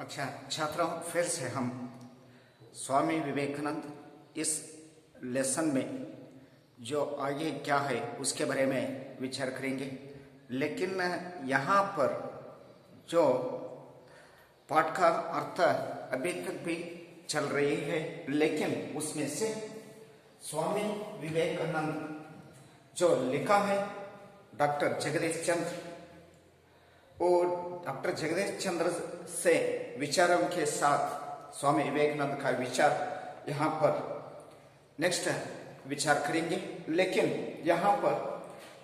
अच्छा छात्रों, फिर से हम स्वामी विवेकानंद इस लेसन में जो आगे क्या है उसके बारे में विचार करेंगे। लेकिन यहाँ पर जो पाठ का अर्थ अभी तक भी चल रही है, लेकिन उसमें से स्वामी विवेकानंद जो लिखा है डॉक्टर जगदीश चंद्र, और डॉक्टर जगदीश चंद्र से विचारों के साथ स्वामी विवेकानंद का विचार यहाँ पर नेक्स्ट विचार करेंगे। लेकिन यहाँ पर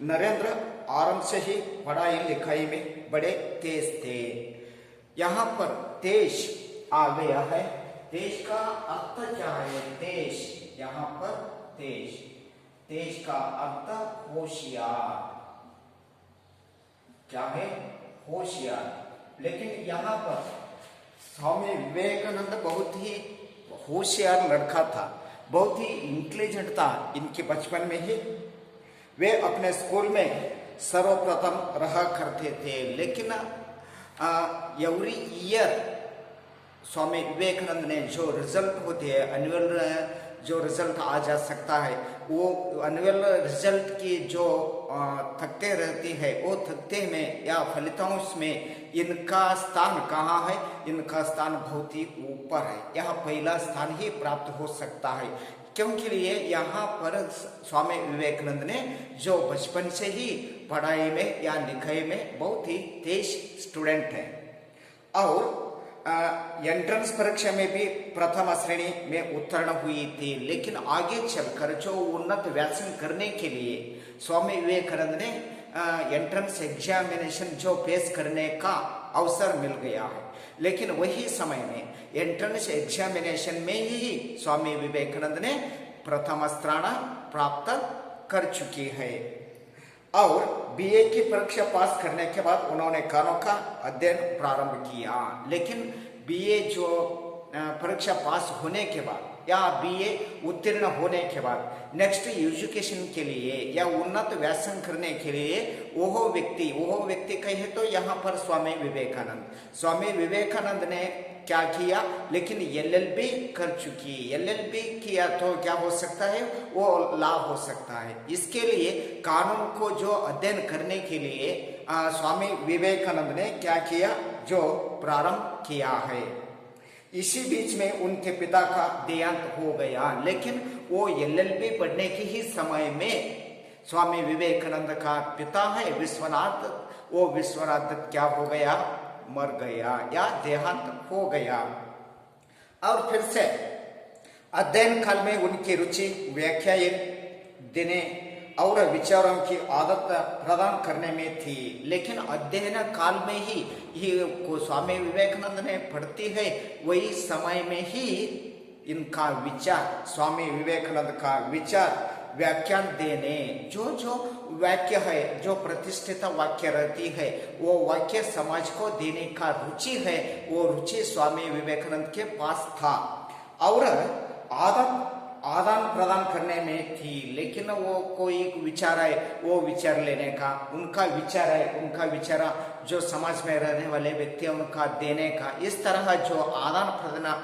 नरेंद्र आरंभ से ही पढ़ाई लिखाई में बड़े तेज थे। यहाँ पर तेज आ गया है। तेज का अर्थ क्या है? तेज, यहाँ पर तेज, तेज का अर्थ होशियार। क्या है? होशियार। लेकिन यहाँ पर स्वामी विवेकानंद बहुत ही होशियार लड़का था, बहुत ही इंटेलिजेंट था। इनके बचपन में ही वे अपने स्कूल में सर्वप्रथम रहा करते थे। लेकिन एवरी ईयर स्वामी विवेकानंद ने जो रिजल्ट होते हैं, एनुअल जो रिजल्ट आ जा सकता है, वो एनुअल रिजल्ट की जो तख्ते रहती है, वो तख्ते में या फलितांश में इनका स्थान कहाँ है? इनका स्थान बहुत ही ऊपर है। यह पहला स्थान ही प्राप्त हो सकता है, क्योंकि लिए यहाँ पर स्वामी विवेकानंद ने जो बचपन से ही पढ़ाई में या लिखाई में बहुत ही तेज स्टूडेंट है। और एंट्रेंस परीक्षा में भी प्रथम श्रेणी में उत्तीर्ण हुई थी। लेकिन आगे चलकर जो उन्नत व्यासन करने के लिए स्वामी विवेकानंद ने एंट्रेंस एग्जामिनेशन जो पेश करने का अवसर मिल गया है। लेकिन वही समय में एंट्रेंस एग्जामिनेशन में ही स्वामी विवेकानंद ने प्रथम स्थान प्राप्त कर चुकी है। और बीए की परीक्षा पास करने के बाद उन्होंने कानून का अध्ययन प्रारंभ किया। लेकिन बीए जो परीक्षा पास होने के बाद या बीए उत्तीर्ण होने के बाद नेक्स्ट एजुकेशन के लिए या उन्नत व्यासन करने के लिए वो व्यक्ति कहे तो यहाँ पर स्वामी विवेकानंद ने क्या किया? लेकिन एलएलबी कर चुकी। एलएलबी किया तो क्या हो सकता है? वो लाभ हो सकता है। इसके लिए कानून को जो अध्ययन करने के लिए स्वामी विवेकानंद ने क्या किया? जो प्रारंभ किया है। इसी बीच में उनके पिता का देहांत हो गया। लेकिन वो एलएलबी पढ़ने के ही समय में स्वामी विवेकानंद का पिता है विश्वनाथ, वो विश्वनाथ क्या हो गया? मर गया या देहांत हो गया। और फिर से अध्ययन काल में उनकी रुचि व्याख्या देने और विचारों की आदत प्रदान करने में थी। लेकिन अध्ययन काल में ही को स्वामी विवेकानंद ने पढ़ती है, वही समय में ही इनका विचार, स्वामी विवेकानंद का विचार व्याख्यान देने, जो वाक्य है, जो प्रतिष्ठित वाक्य रहती है, वो वाक्य समाज को देने का रुचि है, वो रुचि स्वामी विवेकानंद के पास था। और आदान प्रदान करने में थी। लेकिन वो कोई विचार है, वो विचार लेने का उनका विचार है, उनका विचार जो समाज में रहने वाले व्यक्तियों का देने का, इस तरह जो आदान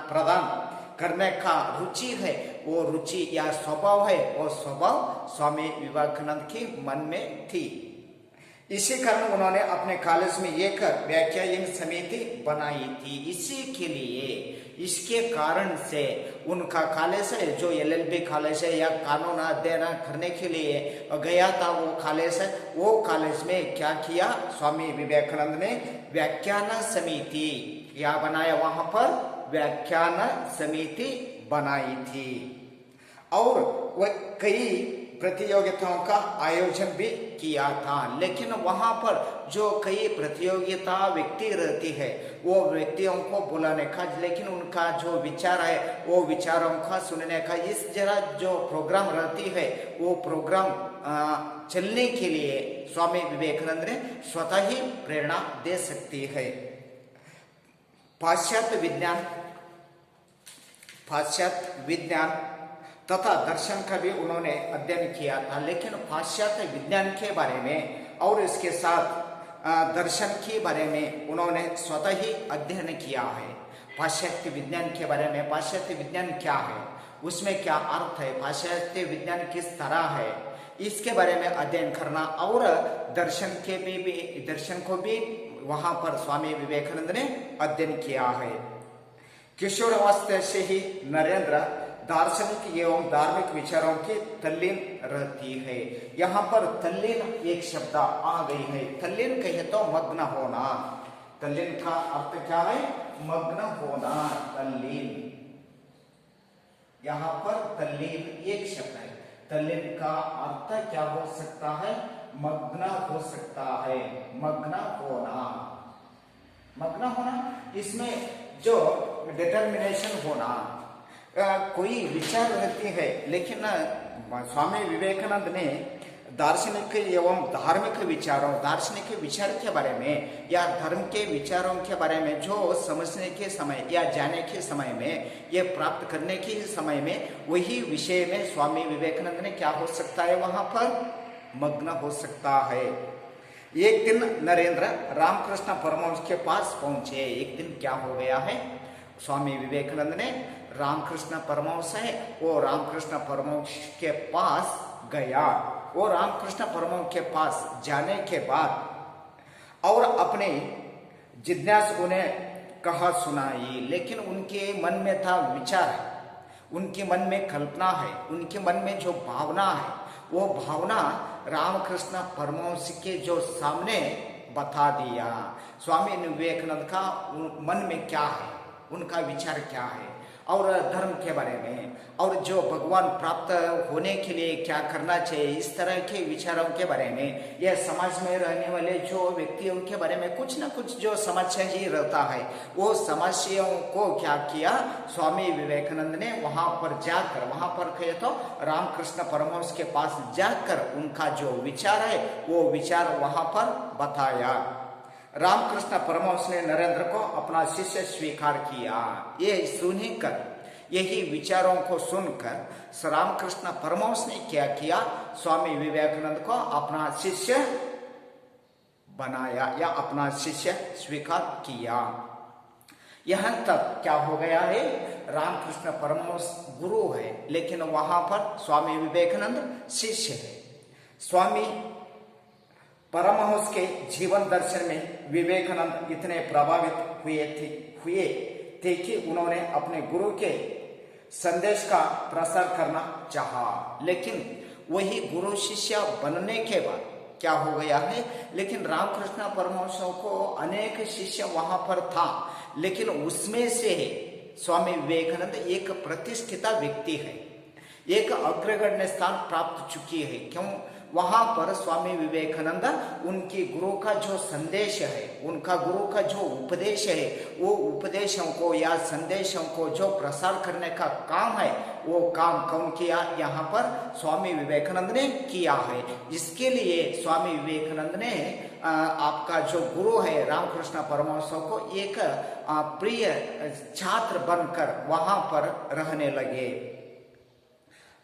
प्रदान करने का रुचि है, वो रुचि या स्वभाव है, वो स्वभाव स्वामी विवेकानंद के मन में थी। इसी कारण उन्होंने अपने कॉलेज में एक व्याख्यान समिति बनाई थी। इसी के लिए, इसके कारण से उनका कॉलेज है, जो एलएलबी कॉलेज है या कानून अध्ययन करने के लिए गया था, वो कॉलेज है, वो कॉलेज में क्या किया? स्वामी विवेकानंद ने व्याख्यान समिति या बनाया, वहां पर व्याख्यान समिति बनाई थी। और वह कई प्रतियोगिताओं का आयोजन भी किया था। लेकिन वहां पर जो कई प्रतियोगिता व्यक्ति रहती है, वो व्यक्तियों को बुलाने का, लेकिन उनका जो विचार है, वो विचारों का सुनने का, इस जरा जो प्रोग्राम रहती है, वो प्रोग्राम चलने के लिए स्वामी विवेकानंद ने स्वतः ही प्रेरणा दे सकती है। पाश्चात्य विज्ञान तथा दर्शन का भी उन्होंने अध्ययन किया था। लेकिन पाश्चात्य विज्ञान के बारे में और इसके साथ दर्शन के बारे में उन्होंने स्वतः ही अध्ययन किया है। पाश्चात्य विज्ञान के बारे में, पाश्चात्य विज्ञान क्या है, उसमें क्या अर्थ है, पाश्चात्य विज्ञान किस तरह है, इसके बारे में अध्ययन करना और दर्शन को भी वहां पर स्वामी विवेकानंद ने अध्ययन किया है। किशोरावस्था से ही नरेंद्र दार्शनिक एवं धार्मिक विचारों की तल्लीन रहती है। यहाँ पर तल्लीन एक शब्द आ गई है। तल्लीन कहे तो मग्न होना। तल्लीन का अर्थ क्या है? मग्न होना, तल्लीन। यहाँ पर तल्लीन एक शब्द है। तल्लीन का अर्थ क्या हो सकता है? मग्न हो सकता है, मग्न होना। मग्न होना, इसमें जो डिटर्मिनेशन होना, कोई विचार रहती है, लेकिन स्वामी विवेकानंद ने दार्शनिक एवं धार्मिक विचारों, दार्शनिक विचार के बारे में या धर्म के विचारों के बारे में जो समझने के समय या जाने के समय में, ये प्राप्त करने के समय में, वही विषय में स्वामी विवेकानंद ने क्या हो सकता है? वहां पर मग्न हो सकता है। एक दिन नरेंद्र रामकृष्ण परमहंस के पास पहुंचे। एक दिन क्या हो गया है? स्वामी विवेकानंद ने रामकृष्ण परमहंस है वो रामकृष्ण परमहंस के पास गया। वो रामकृष्ण परमहंस के पास जाने के बाद और अपने जिज्ञास उन्हें कहा सुनाई, लेकिन उनके मन में था विचार, उनके मन में कल्पना है, उनके मन में जो भावना है, वो भावना रामकृष्ण परमहंस के जो सामने बता दिया। स्वामी विवेकानंद का मन में क्या है, उनका विचार क्या है, और धर्म के बारे में, और जो भगवान प्राप्त होने के लिए क्या करना चाहिए, इस तरह के विचारों के बारे में, यह समाज में रहने वाले जो व्यक्तियों के बारे में कुछ न कुछ जो समस्या ही रहता है, वो समस्याओं को क्या किया? स्वामी विवेकानंद ने वहां पर जाकर, वहां पर कहे तो रामकृष्ण परमहंस के पास जाकर उनका जो विचार है वो विचार वहां पर बताया। रामकृष्ण परमहंस ने नरेंद्र को अपना शिष्य स्वीकार किया। ये सुनकर, यही विचारों को सुनकर रामकृष्ण परमहंस ने क्या किया? स्वामी विवेकानंद को अपना शिष्य बनाया या अपना शिष्य स्वीकार किया। यहाँ तक क्या हो गया है? रामकृष्ण परमहंस गुरु है, लेकिन वहां पर स्वामी विवेकानंद शिष्य है। स्वामी परमहंस के जीवन दर्शन में विवेकानंद इतने प्रभावित हुए थे कि उन्होंने अपने गुरु के संदेश का प्रसार करना चाहा। लेकिन वही गुरु शिष्य बनने के बाद क्या हो गया है? लेकिन रामकृष्ण परमहंसों को अनेक शिष्य वहां पर था, लेकिन उसमें से स्वामी विवेकानंद एक प्रतिष्ठित व्यक्ति है, एक अग्रगण्य स्थान प्राप्त चुकी है। क्यों? वहां पर स्वामी विवेकानंद उनके गुरु का जो संदेश है, उनका गुरु का जो उपदेश है, वो उपदेशों को या संदेशों को जो प्रसार करने का काम है, वो काम कौन किया? यहाँ पर स्वामी विवेकानंद ने किया है। इसके लिए स्वामी विवेकानंद ने आपका जो गुरु है रामकृष्ण परमहंसों को एक प्रिय छात्र बनकर वहां पर रहने लगे।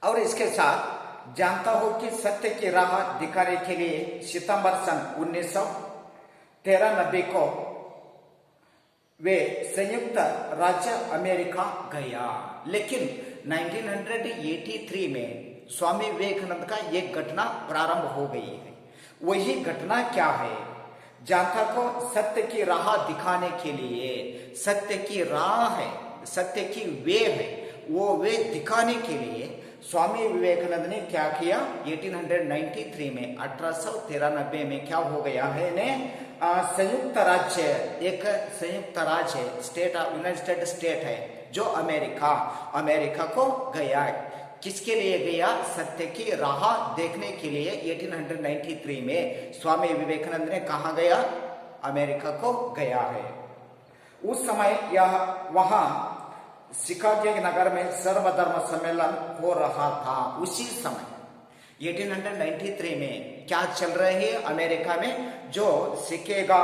और इसके साथ जानता हो कि सत्य की राह दिखाने के लिए सितंबर सन 1993 को वे संयुक्त राज्य अमेरिका गया। लेकिन 1983 में स्वामी विवेकानंद का एक घटना प्रारंभ हो गई है। वही घटना क्या है? जानता को सत्य की राह दिखाने के लिए, सत्य की राह है, सत्य की वे है, वो वे दिखाने के लिए स्वामी विवेकानंद ने क्या किया? 1893 में 1893 में क्या हो गया है ने संयुक्त राज्य, एक संयुक्त राज्य स्टेट, यूनाइटेड स्टेट है जो अमेरिका को गया। किसके लिए गया? सत्य की राह देखने के लिए। 1893 में स्वामी विवेकानंद ने कहाँ गया? अमेरिका को गया है। उस समय यह वहां शिकागो नगर में सर्वधर्म सम्मेलन हो रहा था। उसी समय 1893 में क्या चल रही है अमेरिका में? जो शिकागो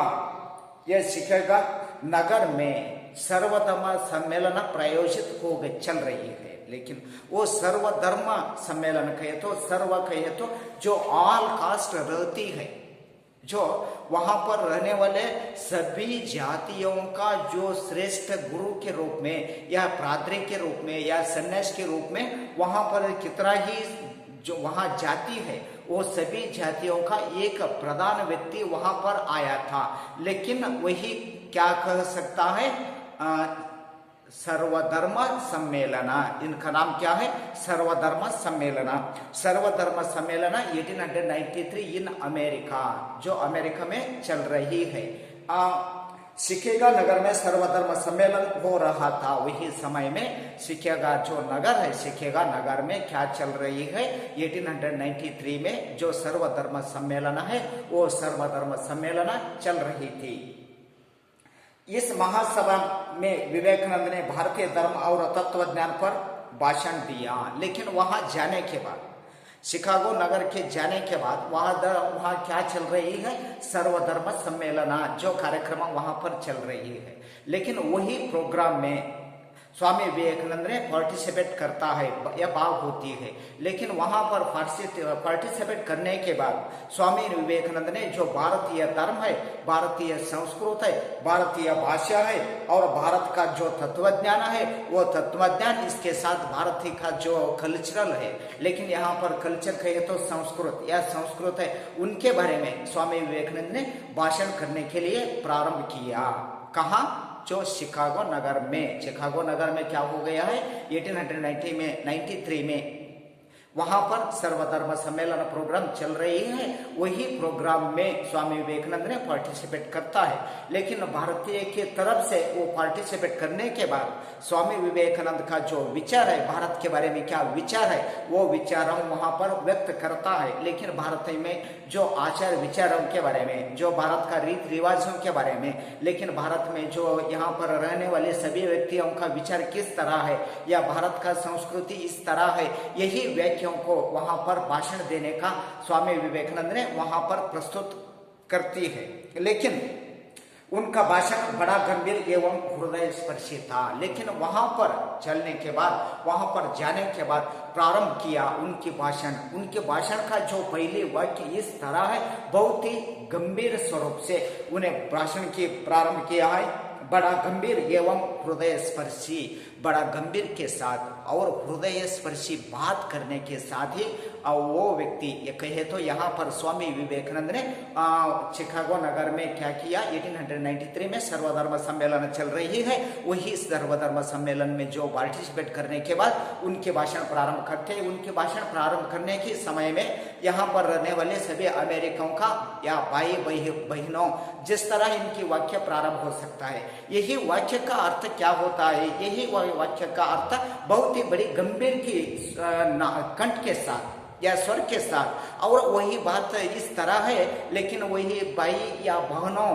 नगर में सर्वधर्म सम्मेलन प्रायोजित हो गए, चल रही है। लेकिन वो सर्वधर्म सम्मेलन कहे तो, सर्व कहे तो जो ऑल कास्ट रहती है, जो वहां पर रहने वाले सभी जातियों का जो श्रेष्ठ गुरु के रूप में या पादरी के रूप में या सन्यास के रूप में वहां पर कितना ही जो वहां जाति है वो सभी जातियों का एक प्रधान व्यक्ति वहां पर आया था। लेकिन वही क्या कह सकता है, सर्वधर्म सम्मेलन, इनका नाम क्या है, सर्वधर्म सम्मेलन। सर्वधर्म सम्मेलन 1893 इन अमेरिका, जो अमेरिका में चल रही है। शिकागो नगर में सर्वधर्म सम्मेलन हो रहा था। वही समय में शिकागो जो नगर है, शिकागो नगर में क्या चल रही है, 1893 में जो सर्वधर्म सम्मेलन है वो सर्वधर्म सम्मेलन चल रही थी। इस महासभा में विवेकानंद ने भारतीय धर्म और तत्वज्ञान पर भाषण दिया। लेकिन वहां जाने के बाद, शिकागो नगर के जाने के बाद वहां क्या चल रही है, सर्वधर्म सम्मेलन जो कार्यक्रम वहां पर चल रही है। लेकिन वही प्रोग्राम में स्वामी विवेकानंद ने पार्टिसिपेट करता है या भाग होती है। लेकिन वहां पर पार्टिसिपेट करने के बाद स्वामी विवेकानंद ने जो भारतीय धर्म है, भारतीय संस्कृत है, भारतीय भाषा है और भारत का जो तत्वज्ञान है वो तत्वज्ञान, इसके साथ भारतीय का जो कल्चरल है, लेकिन यहाँ पर कल्चर कहे तो संस्कृत या संस्कृत है, उनके बारे में स्वामी विवेकानंद ने भाषण करने के लिए प्रारंभ किया। कहाँ, जो शिकागो नगर में। शिकागो नगर में क्या हो गया है, 1893 में वहां पर सर्वधर्म सम्मेलन प्रोग्राम चल रही है। वही प्रोग्राम में स्वामी विवेकानंद ने पार्टिसिपेट करता है। लेकिन भारतीय के तरफ से वो पार्टिसिपेट करने के बाद स्वामी विवेकानंद का जो विचार है, भारत के बारे में क्या विचार है, वो विचारों वहां पर व्यक्त करता है। लेकिन भारत में जो आचार विचारों के बारे में, जो भारत का रीति रिवाजों के बारे में, लेकिन भारत में जो यहाँ पर रहने वाले सभी व्यक्तियों का विचार किस तरह है या भारत का संस्कृति इस तरह है, यही व्याख्या को वहां पर भाषण देने का स्वामी विवेकानंद ने वहां पर प्रस्तुत करती है। लेकिन उनका भाषण बड़ा गंभीर एवं हृदय स्पर्शी था। लेकिन वहां पर चलने के बाद, वहां पर जाने के बाद प्रारंभ किया उनकी भाषण। उनके भाषण का जो पहले वाक्य इस तरह है, बहुत ही गंभीर स्वरूप से उन्हें भाषण की प्रारंभ किया है, बड़ा गंभीर एवं हृदय स्पर्शी, बड़ा गंभीर के साथ और हृदय स्पर्शी बात करने के साथ ही वो व्यक्ति, ये कहे तो यहाँ पर स्वामी विवेकानंद ने शिकागो नगर में क्या किया, 1893 में सर्वधर्म सम्मेलन चल रही है। वही सर्वधर्म सम्मेलन में जो पार्टिसिपेट करने के बाद उनके भाषण प्रारंभ करते हैं। उनके भाषण प्रारंभ करने के समय में यहाँ पर रहने वाले सभी अमेरिकन का या भाई बहनों, जिस तरह इनकी वाक्य प्रारंभ हो सकता है, यही वाक्य का अर्थ क्या होता है, यही वाक्य का अर्थ बहुत ही बड़ी गंभीर की कंठ के साथ या स्वर के साथ, और वही बात इस तरह है। लेकिन वही भाई या बहनों,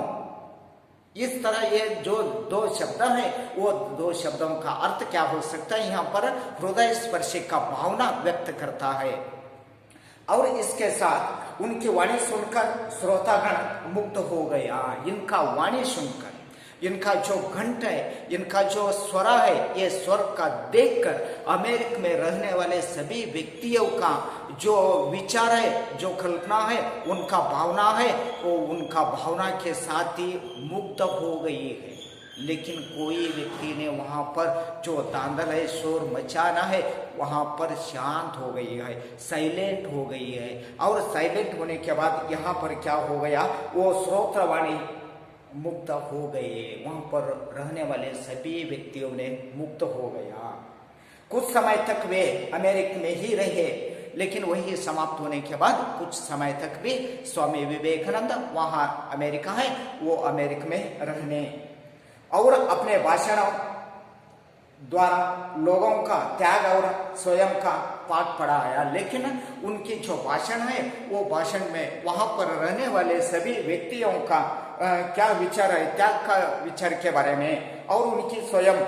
इस तरह ये जो दो शब्द है वो दो शब्दों का अर्थ क्या हो सकता है, यहाँ पर हृदय स्पर्शी का भावना व्यक्त करता है। और इसके साथ उनकी वाणी सुनकर श्रोतागण मुग्ध हो गया। इनका वाणी सुनकर, इनका जो घंट है, इनका जो स्वर है, ये स्वर का देखकर अमेरिका में रहने वाले सभी व्यक्तियों का जो विचार है, जो कल्पना है, उनका भावना है, वो उनका भावना के साथ ही मुग्ध हो गई है। लेकिन कोई व्यक्ति ने वहां पर जो तांडव है, शोर मचाना है, वहां पर शांत हो गई है, साइलेंट हो गई है। और साइलेंट होने के बाद यहाँ पर क्या हो गया, वो श्रोत्रवाणी मुक्त हो गए। वहां पर रहने वाले सभी व्यक्तियों ने मुक्त हो गया। कुछ समय तक वे अमेरिका में ही रहे। लेकिन वही समाप्त होने के बाद कुछ समय तक भी स्वामी विवेकानंद वहां अमेरिका है, वो अमेरिका में रहने और अपने भाषण द्वारा लोगों का त्याग और स्वयं का पाठ पढ़ाया। लेकिन उनकी जो भाषण है, वो भाषण में वहां पर रहने वाले सभी व्यक्तियों का क्या विचार है, त्याग का विचार के बारे में और उनकी स्वयं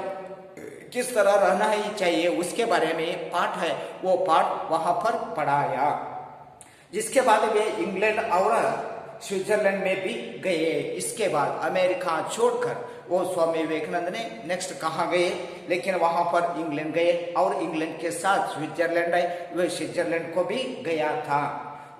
किस तरह रहना ही चाहिए उसके बारे में पाठ है, वो पाठ वहां पर पढ़ाया। जिसके बाद वे इंग्लैंड और स्विट्जरलैंड में भी गए। इसके बाद अमेरिका छोड़कर वो स्वामी विवेकानंद ने नेक्स्ट कहाँ गए, लेकिन वहां पर इंग्लैंड गए और इंग्लैंड के साथ स्विट्जरलैंड है, वे स्विट्जरलैंड को भी गया था।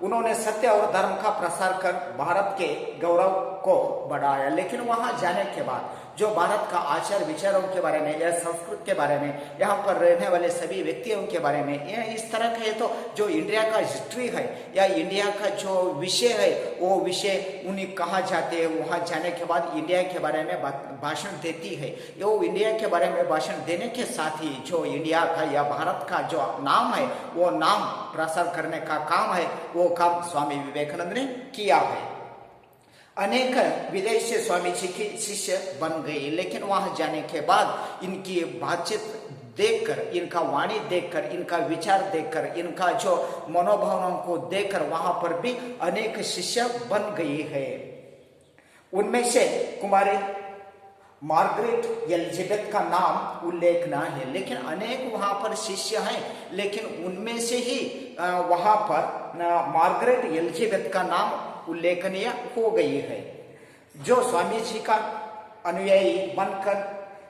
उन्होंने सत्य और धर्म का प्रसार कर भारत के गौरव को बढ़ाया। लेकिन वहां जाने के बाद जो भारत का आचार विचारों के बारे में या संस्कृत के बारे में, यहाँ पर रहने वाले सभी व्यक्तियों के बारे में, यह इस तरह का है तो जो इंडिया का हिस्ट्री है या इंडिया का जो विषय है वो विषय उन्हें कहाँ जाते हैं, वहाँ जाने के बाद इंडिया के बारे में भाषण देती है। वो इंडिया के बारे में भाषण देने के साथ ही जो इंडिया का या भारत का जो नाम है वो नाम प्रसार करने का काम है, वो काम स्वामी विवेकानंद ने किया है। अनेक विदेशी स्वामी जी के शिष्य बन गए, लेकिन वहां जाने के बाद इनकी बातचीत देखकर, इनका वाणी देखकर, इनका विचार देखकर, इनका जो मनोभावों को देखकर वहां पर भी अनेक शिष्य बन गए हैं। उनमें से कुमारी मार्गरेट एलिजाबेथ का नाम उल्लेख ना है, लेकिन अनेक वहां पर शिष्य हैं, लेकिन उनमें से ही वहां पर मार्गरेट एलिजाबेथ का नाम उल्लेखनीय हो गई है, जो स्वामी जी का अनुयायी बनकर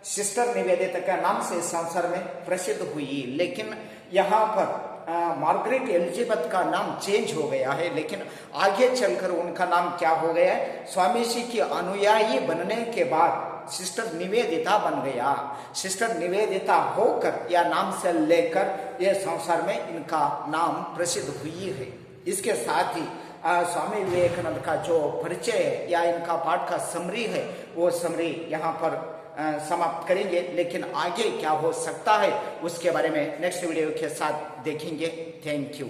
सिस्टर निवेदिता के नाम से संसार में प्रसिद्ध हुई। लेकिन यहाँ पर मार्गरेट एलिजाबेथ का नाम चेंज हो गया है, लेकिन आगे चलकर उनका नाम क्या हो गया है, स्वामी जी की अनुयायी बनने के बाद सिस्टर निवेदिता बन गया। सिस्टर निवेदिता होकर या नाम से लेकर ये संसार में इनका नाम प्रसिद्ध हुई है। इसके साथ ही स्वामी विवेकानंद का जो परिचय है या इनका पाठ का समरी है वो समरी यहाँ पर समाप्त करेंगे, लेकिन आगे क्या हो सकता है उसके बारे में नेक्स्ट वीडियो के साथ देखेंगे। Thank you.